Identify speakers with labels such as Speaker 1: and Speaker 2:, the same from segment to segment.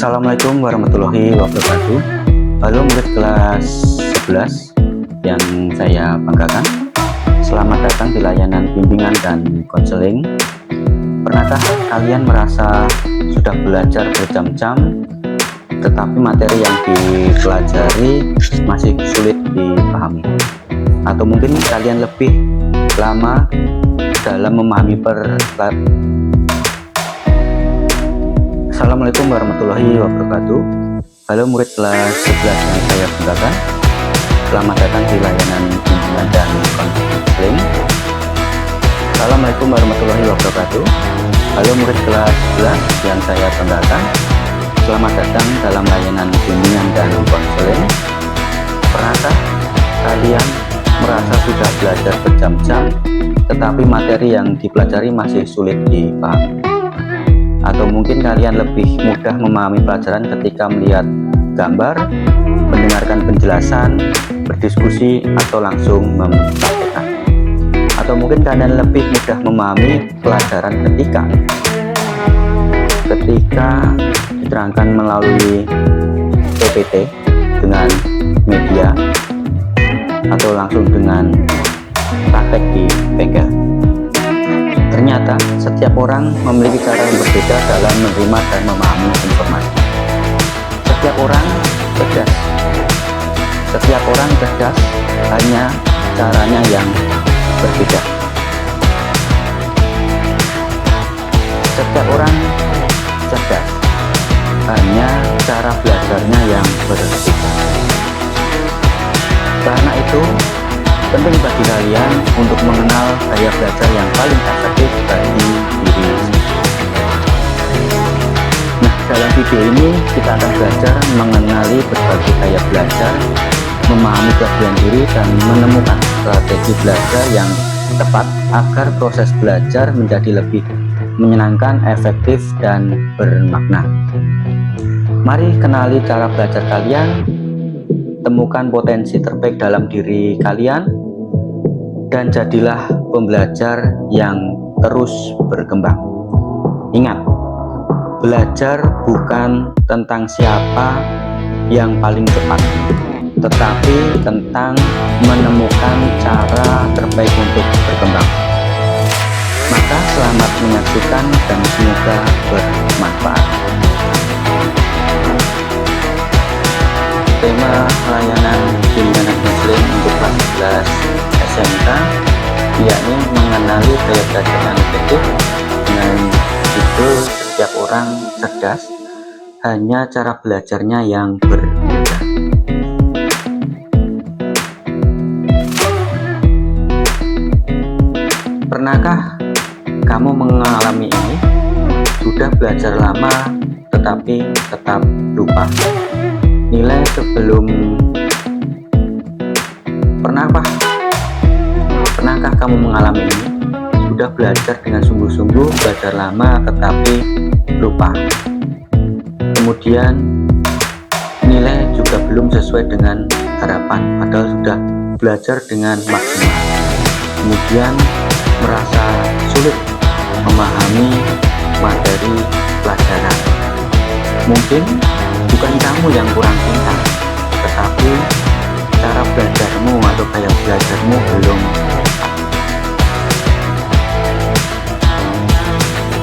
Speaker 1: Assalamualaikum warahmatullahi wabarakatuh. Halo murid kelas 11 yang saya banggakan. Selamat datang di layanan bimbingan dan konseling. Pernahkah kalian merasa sudah belajar berjam-jam tetapi materi yang dipelajari masih sulit dipahami? Atau mungkin kalian lebih lama dalam memahami Assalamualaikum warahmatullahi wabarakatuh. Halo murid kelas 11 yang saya banggakan. Selamat datang di layanan bimbingan dan konseling. Assalamualaikum warahmatullahi wabarakatuh. Halo murid kelas 11 yang saya banggakan. Selamat datang dalam layanan bimbingan dan konseling. Pernahkah kalian merasa sudah belajar berjam-jam tetapi materi yang dipelajari masih sulit dipahami? Atau mungkin kalian lebih mudah memahami pelajaran ketika melihat gambar, mendengarkan penjelasan, berdiskusi, atau langsung mempraktikkan? Atau mungkin kalian lebih mudah memahami pelajaran ketika diterangkan melalui PPT dengan media atau langsung dengan praktek di bengkel? Ternyata setiap orang memiliki cara yang berbeda dalam menerima dan memahami informasi. Setiap orang cerdas, hanya caranya yang berbeda. Setiap orang cerdas, hanya cara belajarnya yang berbeda. Karena itu, penting bagi kalian untuk mengenal gaya belajar yang paling efektif bagi diri sendiri. Nah, dalam video ini kita akan belajar mengenali berbagai gaya belajar, memahami kelebihan diri, dan menemukan strategi belajar yang tepat agar proses belajar menjadi lebih menyenangkan, efektif, dan bermakna. Mari kenali cara belajar kalian, temukan potensi terbaik dalam diri kalian, dan jadilah pembelajar yang terus berkembang. Ingat, belajar bukan tentang siapa yang paling cepat, tetapi tentang menemukan cara terbaik untuk berkembang. Maka selamat menyaksikan dan semoga bermanfaat. Tema layanan bimbingan dan konseling untuk kelas 11 SMK yakni mengenali gaya belajar yang efektif dengan judul setiap orang cerdas, hanya cara belajarnya yang berbeda. Pernahkah kamu mengalami ini? Sudah belajar lama tetapi tetap lupa nilai sebelum. Pernahkah kamu mengalami ini? Sudah belajar dengan sungguh-sungguh, belajar lama tetapi lupa. Kemudian nilai juga belum sesuai dengan harapan, padahal sudah belajar dengan maksimal. Kemudian merasa sulit memahami materi pelajaran. Mungkin bukan kamu yang kurang pintar, tetapi cara belajarmu atau gaya belajarmu belum.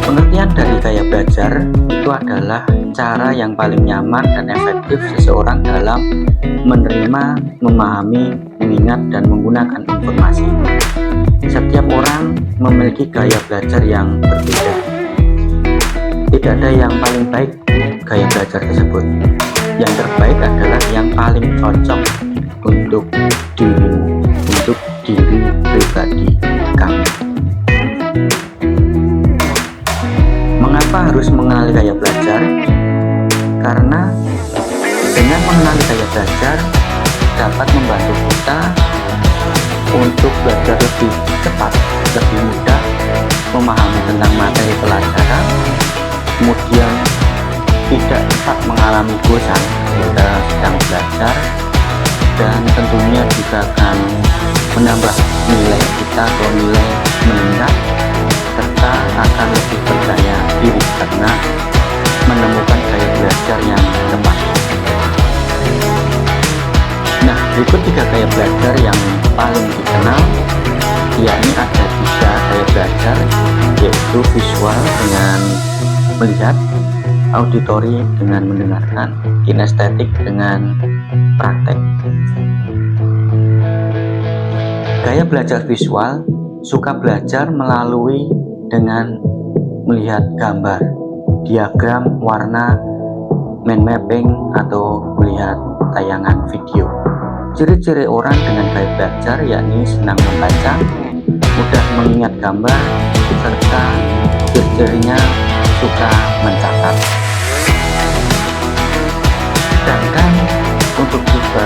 Speaker 1: Pengertian dari gaya belajar itu adalah cara yang paling nyaman dan efektif seseorang dalam menerima, memahami, mengingat, dan menggunakan informasi. Setiap orang memiliki gaya belajar yang berbeda. Tidak ada yang paling baik gaya belajar tersebut. Yang terbaik adalah yang paling cocok untuk dirimu, untuk diri pribadi kamu. Mengapa harus mengenali gaya belajar? Karena dengan mengenali gaya belajar dapat membantu kita untuk belajar lebih cepat, lebih mudah memahami tentang materi pelajaran, kemudian tidak cepat mengalami bosan ketika sedang belajar, dan tentunya juga akan menambah nilai kita atau nilai meningkat, serta akan lebih percaya diri karena menemukan gaya belajar yang paling dikenal yakni ada 3 gaya belajar, yaitu visual dengan melihat, auditory dengan mendengarkan, kinestetik dengan praktek. Gaya belajar visual suka belajar melalui dengan melihat gambar, diagram, warna, mind mapping, atau melihat tayangan video. Ciri-ciri orang dengan gaya belajar yakni senang membaca, mudah mengingat gambar, serta ciri-cirinya suka mencatat. Sedangkan untuk tipe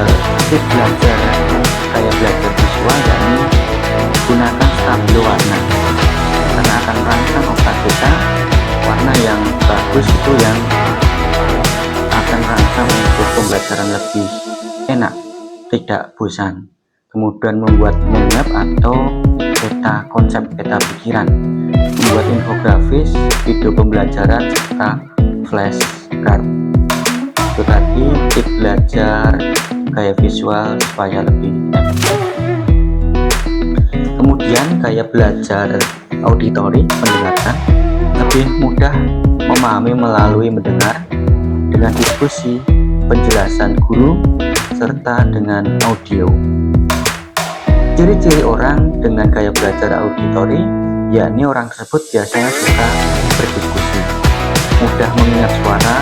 Speaker 1: belajar gaya belajar visual yakni gunakan stabilo warna, karena akan merangsang otak kita. Warna yang bagus itu yang akan merangsang untuk pembelajaran lebih enak, tidak bosan. Kemudian membuat mind map atau peta konsep, peta pikiran, membuat infografis, video pembelajaran, serta flashcard. Itu tadi tips belajar gaya visual supaya lebih efektif. Kemudian gaya belajar auditory, mendengarkan, lebih mudah memahami melalui mendengar dengan diskusi, penjelasan guru, serta dengan audio. Ciri-ciri orang dengan gaya belajar auditory yakni orang tersebut biasanya suka berdiskusi, mudah mengingat suara,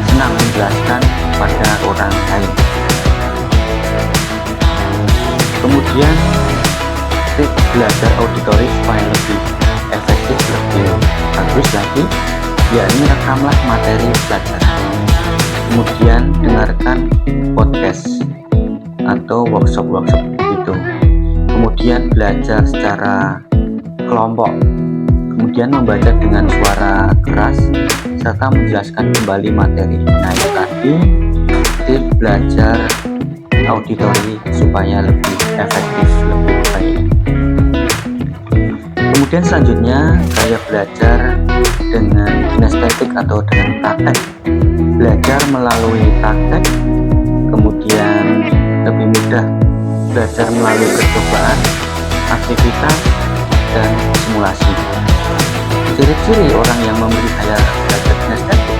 Speaker 1: senang menjelaskan pada orang lain. Kemudian tips belajar auditory supaya lebih efektif, lebih bagus lagi, yakni rekamlah materi pelajaran, kemudian dengarkan podcast atau workshop itu, kemudian belajar secara kelompok, kemudian membaca dengan suara keras, serta menjelaskan kembali materi. Nah, itu tadi tips belajar auditory supaya lebih efektif, lebih baik. Kemudian selanjutnya gaya belajar dengan kinestetik atau dengan praktek, belajar melalui praktek, kemudian lebih mudah belajar melalui percobaan, aktivitas, dan simulasi. Ciri-ciri orang yang memiliki gaya belajar kinestetik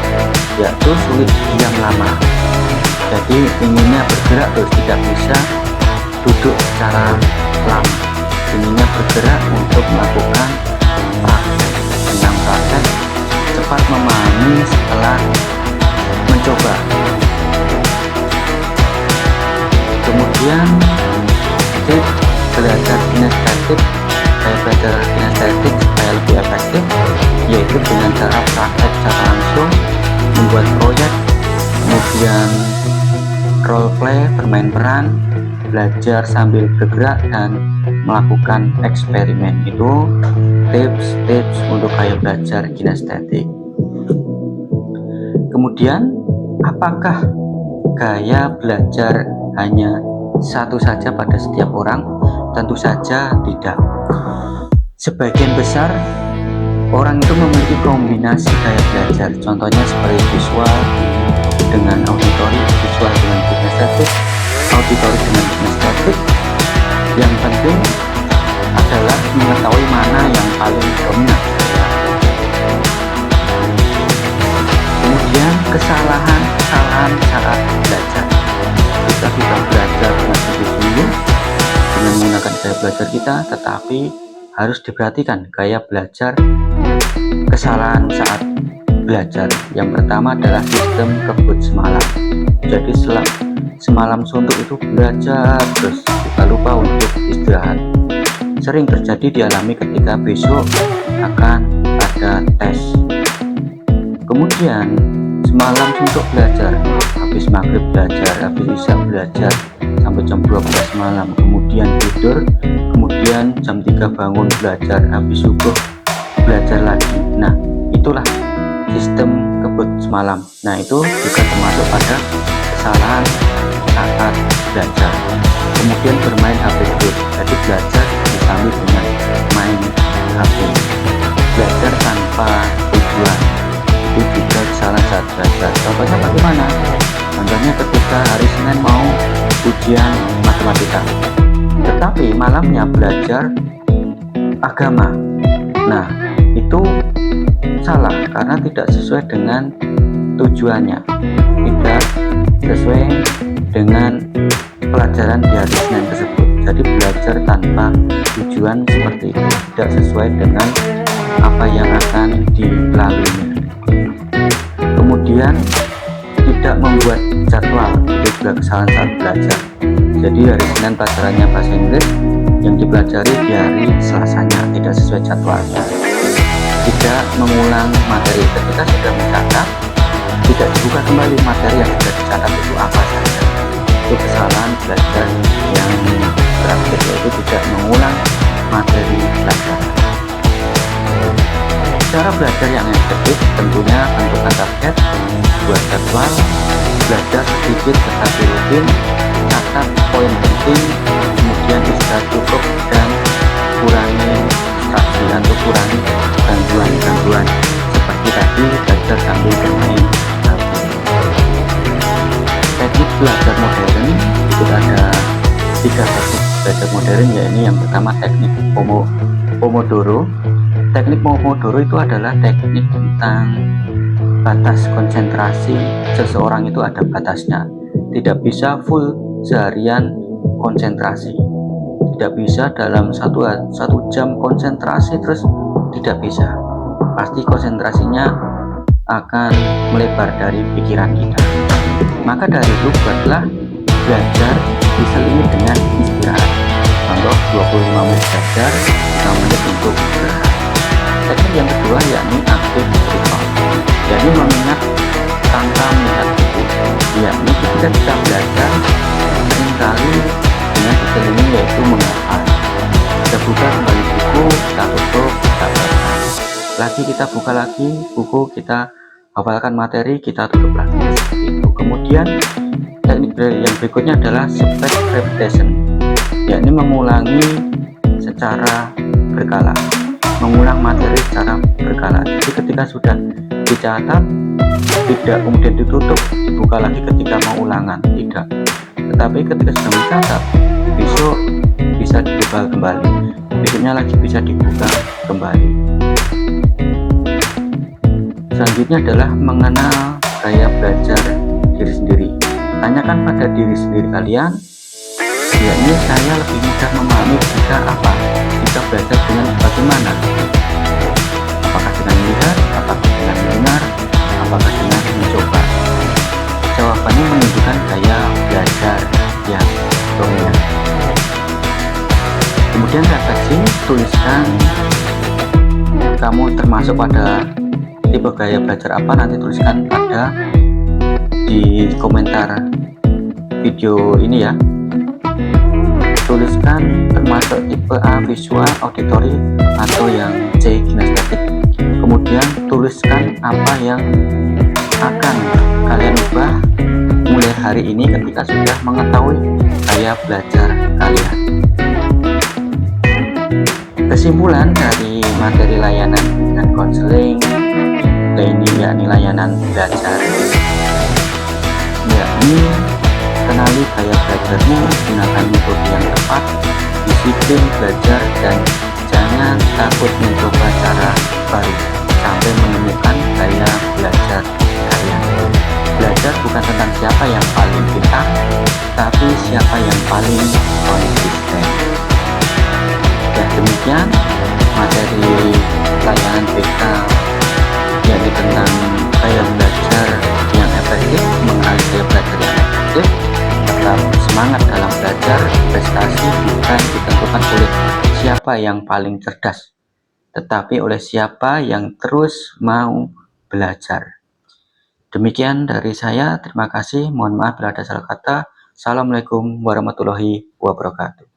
Speaker 1: yaitu sulit diam lama, jadi inginnya bergerak terus, tidak bisa duduk secara lama, inginnya bergerak untuk melakukan praktek. Dengan praktek cepat memahami setelah mencoba. Kemudian tips belajar kinestetik, gaya belajar kinestetik supaya lebih efektif yaitu dengan cara praktek secara langsung, membuat proyek, kemudian role play, bermain peran, belajar sambil bergerak, dan melakukan eksperimen. Itu tips-tips untuk gaya belajar kinestetik. Kemudian, apakah gaya belajar hanya satu saja pada setiap orang? Tentu saja tidak. Sebagian besar orang itu memiliki kombinasi gaya belajar, contohnya seperti visual dengan auditory, visual dengan kinestetik, auditory dengan kinestetik. Yang penting adalah mengetahui mana yang paling dominan. Kemudian kesalahan saat belajar. Kita sudah belajar dengan sungguh-sungguh dengan menggunakan gaya belajar kita, tetapi harus diperhatikan gaya belajar kesalahan saat belajar. Yang pertama adalah sistem kebut semalam. Jadi semalam suntuk itu belajar terus, kita lupa untuk istirahat. Sering terjadi dialami ketika besok akan ada tes. Kemudian semalam suntuk belajar, habis maghrib belajar, habis isya belajar sampai jam 12 malam, kemudian tidur, kemudian jam 3 bangun belajar, habis subuh belajar lagi. Nah, itulah sistem kebut semalam. Nah, itu juga termasuk pada kesalahan saat belajar. Kemudian bermain HP terus, jadi belajar disambil dengan main HP. Belajar tanpa tujuan itu juga kesalahan saat belajar. Contohnya bagaimana? Contohnya ketika hari Senin mau ujian matematika, tetapi malamnya belajar agama. Nah, itu salah karena tidak sesuai dengan tujuannya, tidak sesuai dengan pelajaran di hari Senin tersebut. Jadi belajar tanpa tujuan seperti itu tidak sesuai dengan apa yang akan dilaluinya. Kemudian tidak membuat jadwal, itu juga kesalahan saat belajar. Jadi hari Senin pelajarannya bahasa Inggris, yang dipelajari di hari Selasanya tidak sesuai jadwalnya. Tidak mengulang materi, ketika sudah mencatat tidak dibuka kembali materi yang sudah dicatat itu apa saja. Itu kesalahan belajar yang terakhir, yaitu tidak mengulang materi pelajaran. Cara belajar yang efektif tentunya tentukan target, buat jadwal, belajar sedikit tetapi rutin, catat poin penting, kemudian istirahat cukup dan kurangi distraksi atau kurangi gangguan-gangguan seperti tadi belajar sambil bermain HP. Teknik belajar modern itu ada 3 teknik belajar modern, yaitu yang pertama teknik Pomodoro. Teknik Pomodoro itu adalah teknik tentang batas konsentrasi. Seseorang itu ada batasnya, tidak bisa full seharian konsentrasi, tidak bisa dalam satu jam konsentrasi terus, tidak bisa, pasti konsentrasinya akan melebar dari pikiran kita. Maka dari itu buatlah belajar diselingi dengan istirahat. Contoh 25 menit belajar, 5 menit untuk istirahat. Teknik yang kedua yakni aktif recall, jadi mengingat tanpa melihat buku, yakni ketika kita belajar seringkali dengan diselingi yaitu menghafal. Kita buka kembali buku, kita tutup, kita baca lagi, kita buka lagi buku, kita hafalkan materi, kita tutup lagi, seperti itu. Kemudian teknik yang berikutnya adalah spaced repetition, yakni mengulangi secara berkala, mengulang materi secara berkala. Jadi ketika sudah dicatat, tidak kemudian ditutup dibuka lagi ketika mau ulangan, tidak, tetapi ketika sudah mencatat, besok bisa dibuka kembali, besoknya lagi bisa dibuka kembali. Selanjutnya adalah mengenal gaya belajar diri sendiri. Tanyakan pada diri sendiri kalian, yakni saya lebih mudah memahami jika apa, jika belajar dengan bagaimana, apakah dengan melihat, apakah dengan mendengar, apakah dengan mencoba. Jawabannya menunjukkan gaya belajar yang dominan. Kemudian refleksi, tuliskan kamu termasuk pada tipe gaya belajar apa, nanti tuliskan pada di komentar video ini ya. Tuliskan termasuk tipe A visual, auditory, atau yang C kinestetik. Kemudian tuliskan apa yang akan kalian ubah mulai hari ini ketika sudah mengetahui gaya belajar kalian. Kesimpulan dari materi layanan dan konseling ini yakni layanan belajar, yakni kenali gaya belajarmu, gunakan metode yang tepat, disiplin belajar, dan jangan takut mencoba cara baru sampai menemukan gaya belajar kalian. Belajar bukan tentang siapa yang paling pintar, tapi siapa yang paling konsisten. Ya, demikian materi layanan BK, yakni tentang gaya belajar yang efektif, mengenali gaya belajar yang efektif. Tetap semangat dalam belajar. Prestasi bukan ditentukan oleh siapa yang paling cerdas, tetapi oleh siapa yang terus mau belajar. Demikian dari saya, terima kasih, mohon maaf bila ada salah kata. Assalamualaikum warahmatullahi wabarakatuh.